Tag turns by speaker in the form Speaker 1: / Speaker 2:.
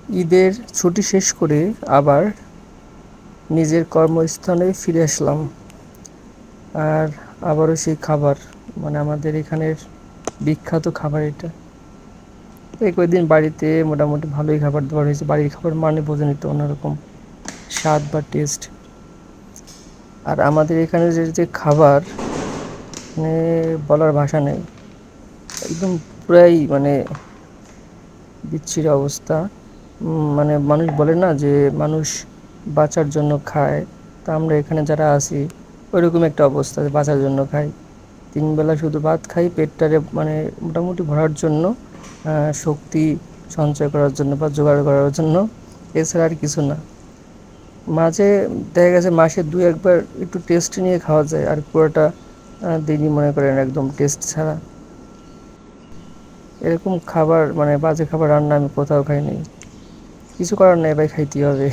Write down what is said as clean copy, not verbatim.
Speaker 1: ঈদের ছুটি শেষ করে আবার নিজের কর্মস্থানে ফিরে আসলাম। আর আবারও সেই খাবার, মানে আমাদের এখানের বিখ্যাত খাবার এটা। তো এই কয়েকদিন বাড়িতে মোটামুটি ভালোই খাবার দাবার হয়েছে। বাড়ির খাবার মানে বোঝেনই তো, অন্যরকম স্বাদ বা টেস্ট। আর আমাদের এখানে যে খাবার, মানে বলার ভাষা নেই। একদম পুরাই মানে বিচ্ছিরি অবস্থা। মানে মানুষ বলে না যে মানুষ বাঁচার জন্য খায়, তা আমরা এখানে যারা আছি ওইরকম একটা অবস্থা, বাঁচার জন্য খাই। তিন বেলা শুধু ভাত খাই পেটটারে মানে মোটামুটি ভরার জন্য, শক্তি সঞ্চয় করার জন্য বা জোগাড় করার জন্য, এছাড়া আর কিছু না। মাঝে দেখা গেছে মাসে দু একবার একটু টেস্ট নিয়ে খাওয়া যায়, আর পুরোটা দিনই মনে করেন একদম টেস্ট ছাড়া। এরকম খাবার মানে বাজে খাবার রান্না আমি কোথাও খাইনি। কিছু করার নেই ভাই, খাইতেই হবে।